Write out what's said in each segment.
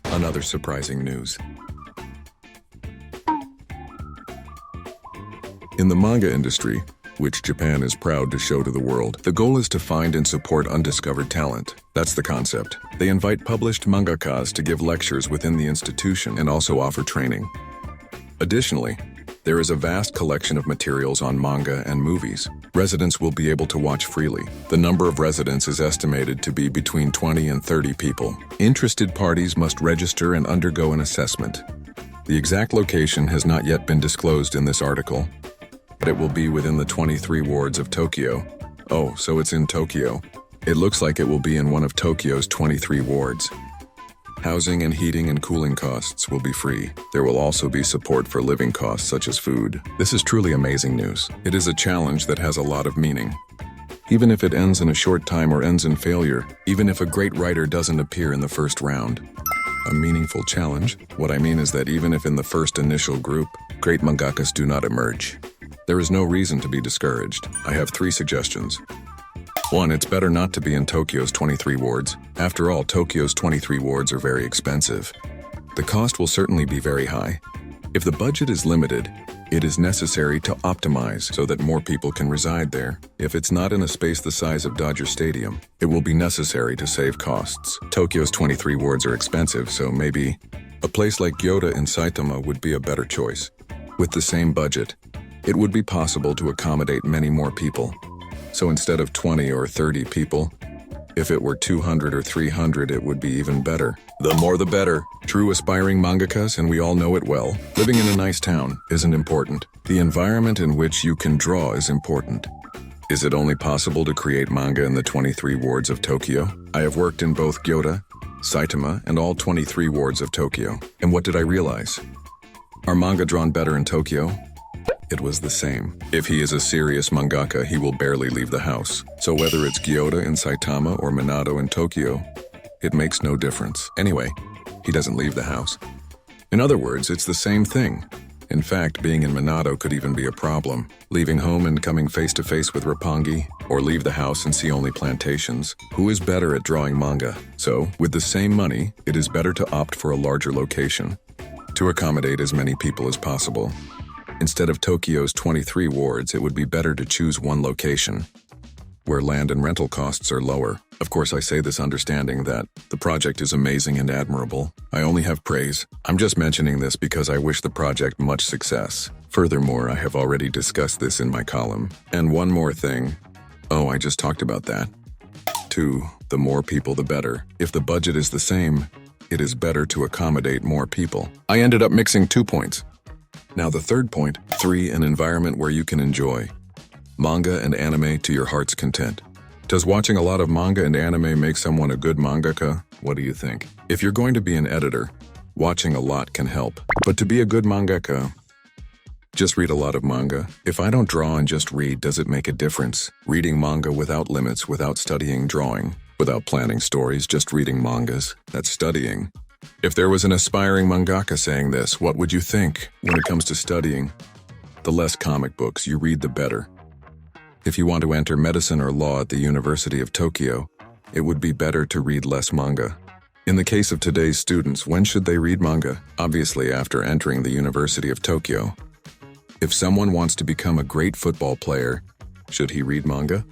Another surprising news. In the manga industry, which Japan is proud to show to the world, the goal is to find and support undiscovered talent. That's the concept. They invite published mangakas to give lectures within the institution and also offer training. Additionally, there is a vast collection of materials on manga and movies. Residents will be able to watch freely. The number of residents is estimated to be between 20 and 30 people. Interested parties must register and undergo an assessment. The exact location has not yet been disclosed in this article, but it will be within the 23 wards of Tokyo. Oh, so it's in Tokyo. It looks like it will be in one of Tokyo's 23 wards. Housing and heating and cooling costs will be free. There will also be support for living costs such as food. This is truly amazing news. It is a challenge that has a lot of meaning. Even if it ends in a short time or ends in failure, even if a great writer doesn't appear in the first round. A meaningful challenge? What I mean is that even if in the first initial group, great mangakas do not emerge, there is no reason to be discouraged. I have 3 suggestions. 1. It's better not to be in Tokyo's 23 wards. After all, Tokyo's 23 wards are very expensive. The cost will certainly be very high. If the budget is limited, it is necessary to optimize so that more people can reside there. If it's not in a space the size of Dodger Stadium, it will be necessary to save costs. Tokyo's 23 wards are expensive, so maybe a place like Gyoda in Saitama would be a better choice. With the same budget, it would be possible to accommodate many more people. So instead of 20 or 30 people, if it were 200 or 300, it would be even better. The more the better. True aspiring mangakas, and we all know it well, living in a nice town isn't important. The environment in which you can draw is important. Is it only possible to create manga in the 23 wards of Tokyo? I have worked in both Gyoda, Saitama, and all 23 wards of Tokyo. And what did I realize? Are manga drawn better in Tokyo? It was the same. If he is a serious mangaka, he will barely leave the house. So whether it's Gyoda in Saitama or Minato in Tokyo, it makes no difference. Anyway, he doesn't leave the house. In other words, it's the same thing. In fact, being in Minato could even be a problem. Leaving home and coming face to face with Roppongi, or leave the house and see only plantations. Who is better at drawing manga? So, with the same money, it is better to opt for a larger location to accommodate as many people as possible. Instead of Tokyo's 23 wards, it would be better to choose one location where land and rental costs are lower. Of course, I say this understanding that the project is amazing and admirable. I only have praise. I'm just mentioning this because I wish the project much success. Furthermore, I have already discussed this in my column. And one more thing. Oh, I just talked about that. 2. The more people, the better. If the budget is the same, it is better to accommodate more people. I ended up mixing 2 points. Now the third point. 3. An environment where you can enjoy manga and anime to your heart's content. Does watching a lot of manga and anime make someone a good mangaka? What do you think? If you're going to be an editor, watching a lot can help. But to be a good mangaka, just read a lot of manga. If I don't draw and just read, does it make a difference? Reading manga without limits, without studying drawing, without planning stories, just reading mangas, that's studying. If there was an aspiring mangaka saying this, what would you think? When it comes to studying, the less comic books you read, the better. If you want to enter medicine or law at the University of Tokyo, it would be better to read less manga. In the case of today's students, when should they read manga? Obviously after entering the University of Tokyo. If someone wants to become a great football player, should he read manga?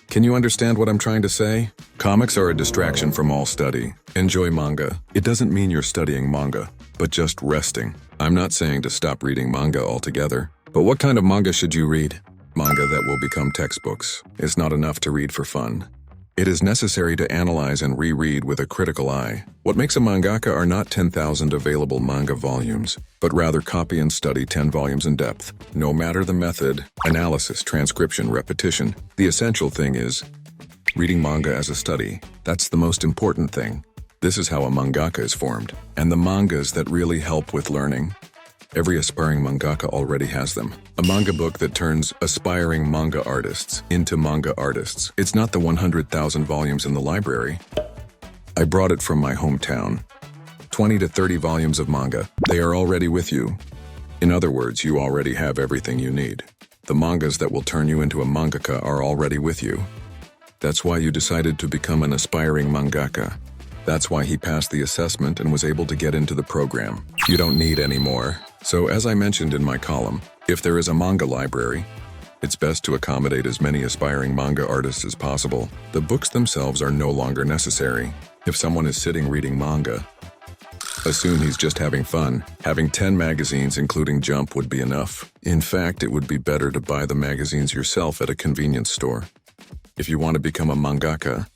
Can you understand what I'm trying to say? Comics are a distraction from all study. Enjoy manga. It doesn't mean you're studying manga, but just resting. I'm not saying to stop reading manga altogether, but what kind of manga should you read? Manga that will become textbooks. It's not enough to read for fun. It is necessary to analyze and reread with a critical eye. What makes a mangaka are not 10,000 available manga volumes, but rather copy and study 10 volumes in depth. No matter the method, analysis, transcription, repetition, the essential thing is reading manga as a study. That's the most important thing. This is how a mangaka is formed, and the mangas that really help with learning. Every aspiring mangaka already has them. A manga book that turns aspiring manga artists into manga artists. It's not the 100,000 volumes in the library. I brought it from my hometown. 20 to 30 volumes of manga. They are already with you. In other words, you already have everything you need. The mangas that will turn you into a mangaka are already with you. That's why you decided to become an aspiring mangaka. That's why he passed the assessment and was able to get into the program. You don't need any more. So as I mentioned in my column, if there is a manga library, it's best to accommodate as many aspiring manga artists as possible. The books themselves are no longer necessary. If someone is sitting reading manga, assume he's just having fun. Having 10 magazines, including Jump, would be enough. In fact, it would be better to buy the magazines yourself at a convenience store. If you want to become a mangaka,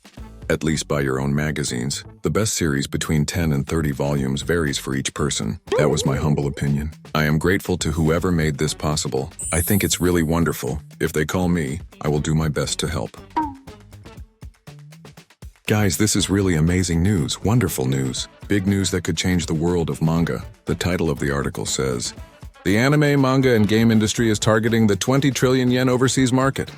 at least buy your own magazines. The best series between 10 and 30 volumes varies for each person. That was my humble opinion. I am grateful to whoever made this possible. I think it's really wonderful. If they call me, I will do my best to help. Guys, this is really amazing news, wonderful news. Big news that could change the world of manga. The title of the article says, "The anime, manga, and game industry is targeting the 20 trillion yen overseas market."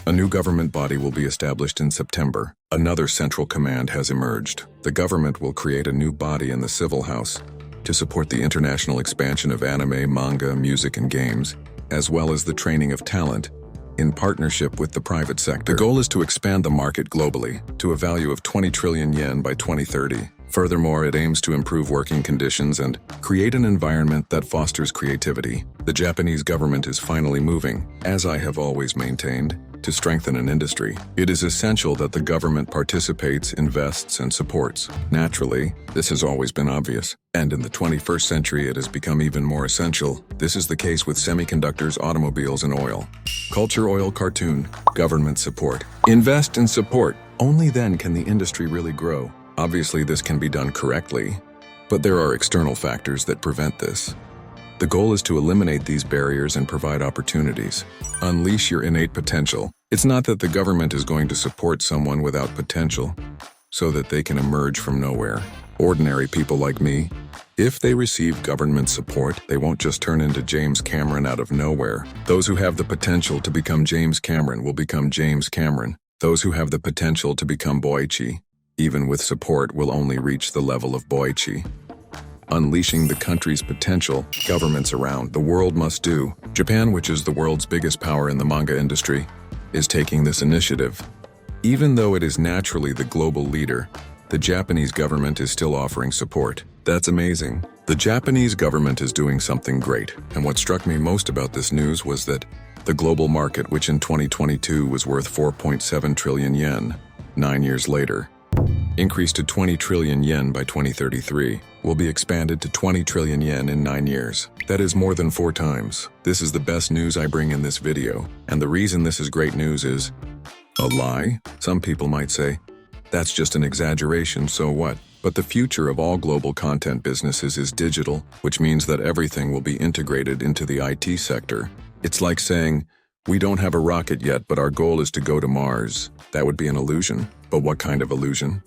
A new government body will be established in September. Another central command has emerged. The government will create a new body in the civil house to support the international expansion of anime, manga, music, and games, as well as the training of talent in partnership with the private sector. The goal is to expand the market globally to a value of 20 trillion yen by 2030. Furthermore, it aims to improve working conditions and create an environment that fosters creativity. The Japanese government is finally moving, as I have always maintained, to strengthen an industry. It is essential that the government participates, invests, and supports. Naturally, this has always been obvious, and in the 21st century it has become even more essential. This is the case with semiconductors, automobiles, and oil. Culture, oil, cartoon, government support. Invest and support. Only then can the industry really grow. Obviously, this can be done correctly, but there are external factors that prevent this. The goal is to eliminate these barriers and provide opportunities. Unleash your innate potential. It's not that the government is going to support someone without potential, so that they can emerge from nowhere. Ordinary people like me, if they receive government support, they won't just turn into James Cameron out of nowhere. Those who have the potential to become James Cameron will become James Cameron. Those who have the potential to become Boichi, even with support, will only reach the level of Boichi. Unleashing the country's potential, governments around the world must do. Japan, which is the world's biggest power in the manga industry, is taking this initiative. Even though it is naturally the global leader, the Japanese government is still offering support. That's amazing. The Japanese government is doing something great, and what struck me most about this news was that the global market, which in 2022 was worth 4.7 trillion yen, 9 years later, increased to 20 trillion yen by 2033, will be expanded to 20 trillion yen in 9 years. That is more than 4 times. This is the best news I bring in this video, and the reason this is great news is a lie? Some people might say, that's just an exaggeration, so what? But the future of all global content businesses is digital, which means that everything will be integrated into the IT sector. It's like saying, we don't have a rocket yet, but our goal is to go to Mars. That would be an illusion. But what kind of illusion?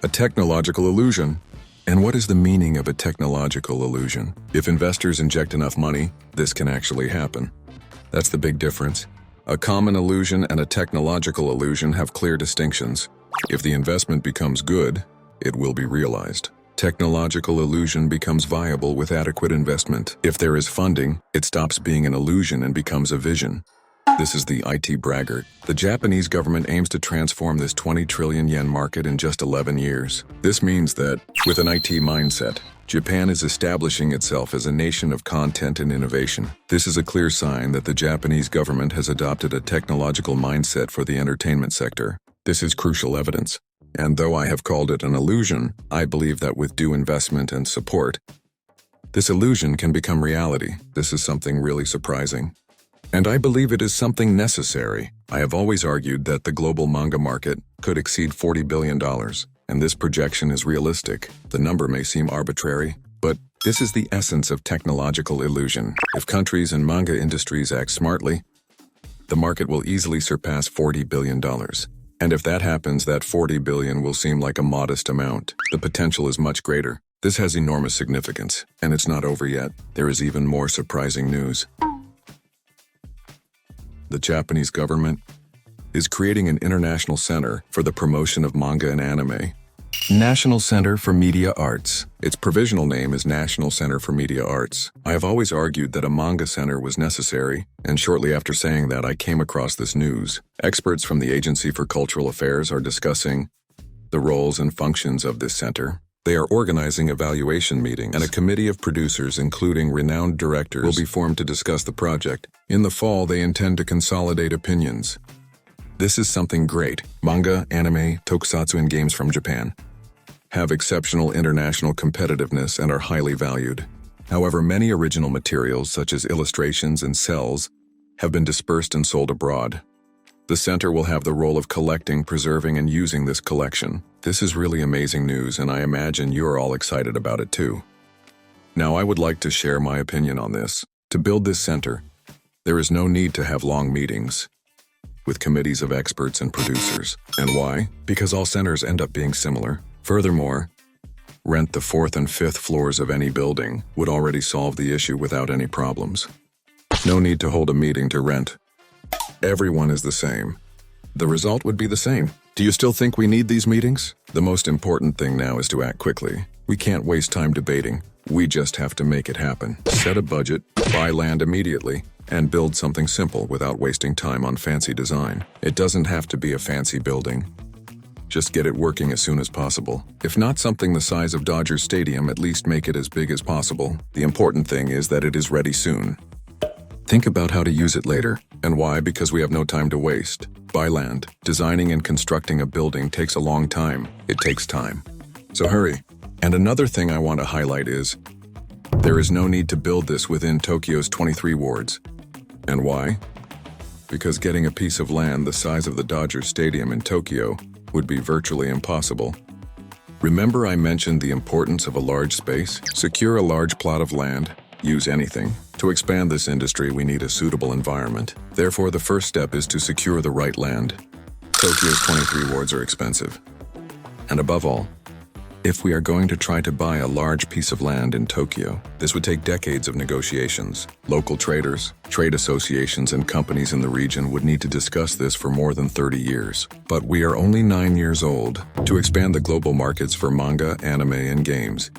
A technological illusion. And what is the meaning of a technological illusion? If investors inject enough money, this can actually happen. That's the big difference. A common illusion and a technological illusion have clear distinctions. If the investment becomes good, it will be realized. Technological illusion becomes viable with adequate investment. If there is funding, it stops being an illusion and becomes a vision. This is the IT braggart. The Japanese government aims to transform this 20 trillion yen market in just 11 years. This means that, with an IT mindset, Japan is establishing itself as a nation of content and innovation. This is a clear sign that the Japanese government has adopted a technological mindset for the entertainment sector. This is crucial evidence. And though I have called it an illusion, I believe that with due investment and support, this illusion can become reality. This is something really surprising. And I believe it is something necessary. I have always argued that the global manga market could exceed $40 billion, and this projection is realistic. The number may seem arbitrary, but this is the essence of technological illusion. If countries and manga industries act smartly, the market will easily surpass $40 billion. And if that happens, that $40 billion will seem like a modest amount. The potential is much greater. This has enormous significance, and it's not over yet. There is even more surprising news. The Japanese government is creating an international center for the promotion of manga and anime. National Center for Media Arts. Its provisional name is National Center for Media Arts. I have always argued that a manga center was necessary, and shortly after saying that I came across this news. Experts from the Agency for Cultural Affairs are discussing the roles and functions of this center. They are organizing evaluation meetings, and a committee of producers, including renowned directors, will be formed to discuss the project. In the fall, they intend to consolidate opinions. This is something great. Manga, anime, tokusatsu, and games from Japan have exceptional international competitiveness and are highly valued. However, many original materials, such as illustrations and cells, have been dispersed and sold abroad. The center will have the role of collecting, preserving, and using this collection. This is really amazing news, and I imagine you're all excited about it too. Now, I would like to share my opinion on this. To build this center, there is no need to have long meetings with committees of experts and producers. And why? Because all centers end up being similar. Furthermore, rent the 4th and 5th floors of any building would already solve the issue without any problems. No need to hold a meeting to rent. Everyone is the same. The result would be the same. Do you still think we need these meetings? The most important thing now is to act quickly. We can't waste time debating. We just have to make it happen. Set a budget, buy land immediately, and build something simple without wasting time on fancy design. It doesn't have to be a fancy building. Just get it working as soon as possible. If not something the size of Dodger Stadium, at least make it as big as possible. The important thing is that it is ready soon. Think about how to use it later. And why? Because we have no time to waste. Buy land. Designing and constructing a building takes a long time. It takes time. So hurry. And another thing I want to highlight is, there is no need to build this within Tokyo's 23 wards. And why? Because getting a piece of land the size of the Dodger Stadium in Tokyo would be virtually impossible. Remember I mentioned the importance of a large space? Secure a large plot of land. Use anything. To expand this industry, we need a suitable environment. Therefore, the first step is to secure the right land. Tokyo's 23 wards are expensive. And above all, if we are going to try to buy a large piece of land in Tokyo, this would take decades of negotiations. Local traders, trade associations, and companies in the region would need to discuss this for more than 30 years. But we are only 9 years old. To expand the global markets for manga, anime, and games,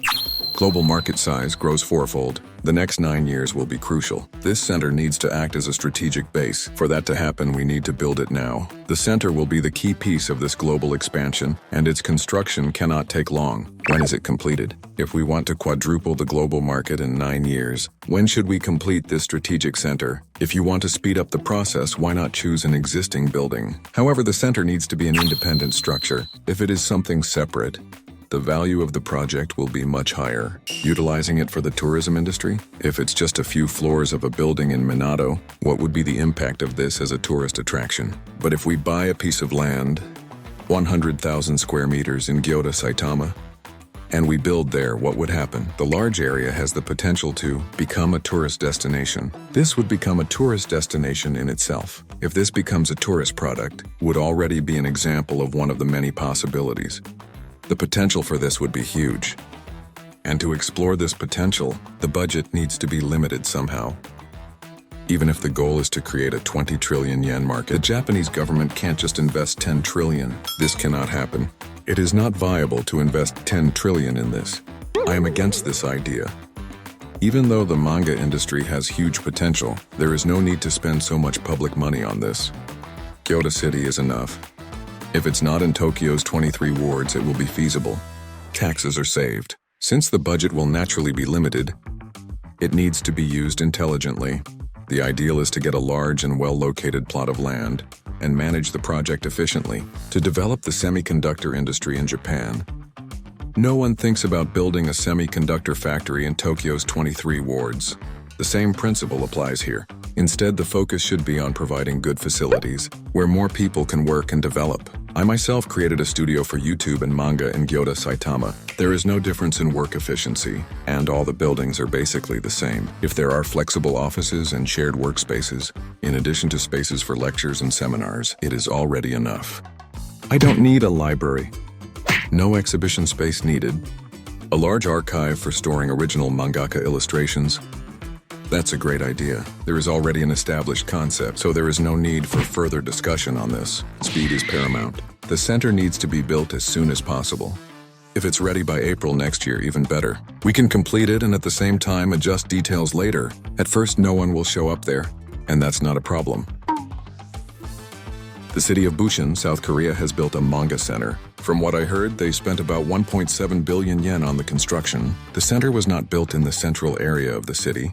global market size grows fourfold. The next 9 years will be crucial. This center needs to act as a strategic base. For that to happen, we need to build it now. The center will be the key piece of this global expansion, and its construction cannot take long. When is it completed? If we want to quadruple the global market in 9 years, when should we complete this strategic center? If you want to speed up the process, why not choose an existing building? However, the center needs to be an independent structure. If it is something separate, the value of the project will be much higher. Utilizing it for the tourism industry? If it's just a few floors of a building in Minato, what would be the impact of this as a tourist attraction? But if we buy a piece of land, 100,000 square meters in Gyoda, Saitama, and we build there, what would happen? The large area has the potential to become a tourist destination. This would become a tourist destination in itself. If this becomes a tourist product, would already be an example of one of the many possibilities. The potential for this would be huge. And to explore this potential, the budget needs to be limited somehow. Even if the goal is to create a 20 trillion yen market, the Japanese government can't just invest 10 trillion. This cannot happen. It is not viable to invest 10 trillion in this. I am against this idea. Even though the manga industry has huge potential, there is no need to spend so much public money on this. Kyoto City is enough. If it's not in Tokyo's 23 wards, it will be feasible. Taxes are saved. Since the budget will naturally be limited, it needs to be used intelligently. The ideal is to get a large and well-located plot of land and manage the project efficiently. To develop the semiconductor industry in Japan, no one thinks about building a semiconductor factory in Tokyo's 23 wards. The same principle applies here. Instead, the focus should be on providing good facilities where more people can work and develop. I myself created a studio for YouTube and manga in Gyoda, Saitama. There is no difference in work efficiency, and all the buildings are basically the same. If there are flexible offices and shared workspaces, in addition to spaces for lectures and seminars, it is already enough. I don't need a library. No exhibition space needed. A large archive for storing original mangaka illustrations. That's a great idea. There is already an established concept, so there is no need for further discussion on this. Speed is paramount. The center needs to be built as soon as possible. If it's ready by April next year, even better. We can complete it and at the same time adjust details later. At first, no one will show up there, and that's not a problem. The city of Busan, South Korea has built a manga center. From what I heard, they spent about 1.7 billion yen on the construction. The center was not built in the central area of the city,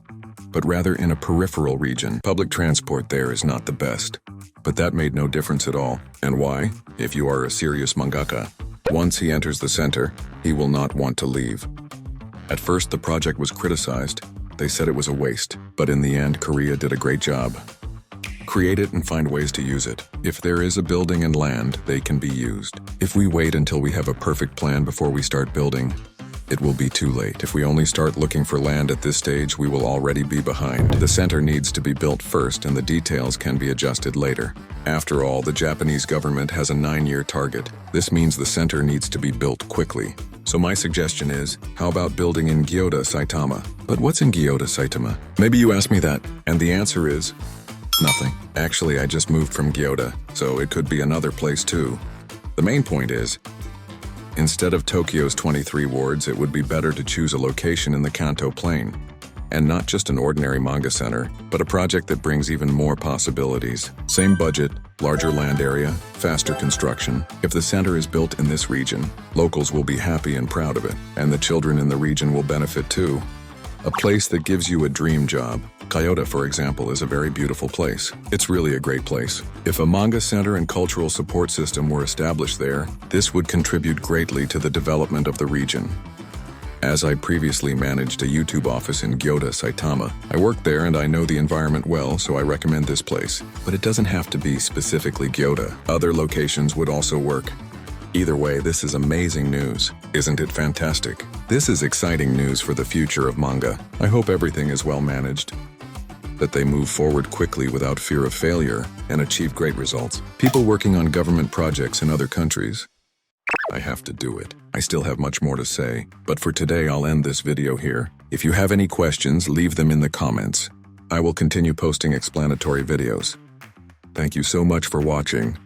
but rather in a peripheral region. Public transport there is not the best, but that made no difference at all. And why? If you are a serious mangaka, once he enters the center, he will not want to leave. At first, the project was criticized. They said it was a waste, but in the end, Korea did a great job. Create it and find ways to use it. If there is a building and land, they can be used. If we wait until we have a perfect plan before we start building, it will be too late. If we only start looking for land at this stage, we will already be behind. The center needs to be built first and the details can be adjusted later. After all, the Japanese government has a 9-year target. This means the center needs to be built quickly. So my suggestion is, how about building in Gyoda, Saitama? But what's in Gyoda, Saitama? Maybe you asked me that, and the answer is nothing. Actually, I just moved from Gyoda, so it could be another place too. The main point is, instead of Tokyo's 23 wards, it would be better to choose a location in the Kanto Plain. And not just an ordinary manga center, but a project that brings even more possibilities. Same budget, larger land area, faster construction. If the center is built in this region, locals will be happy and proud of it, and the children in the region will benefit too. A place that gives you a dream job. Kyoto, for example, is a very beautiful place. It's really a great place. If a manga center and cultural support system were established there, this would contribute greatly to the development of the region. As I previously managed a YouTube office in Gyoda, Saitama, I worked there and I know the environment well, so I recommend this place. But it doesn't have to be specifically Gyoda. Other locations would also work. Either way, this is amazing news. Isn't it fantastic? This is exciting news for the future of manga. I hope everything is well managed, that they move forward quickly without fear of failure and achieve great results. People working on government projects in other countries, I have to do it. I still have much more to say, but for today I'll end this video here. If you have any questions, leave them in the comments. I will continue posting explanatory videos. Thank you so much for watching.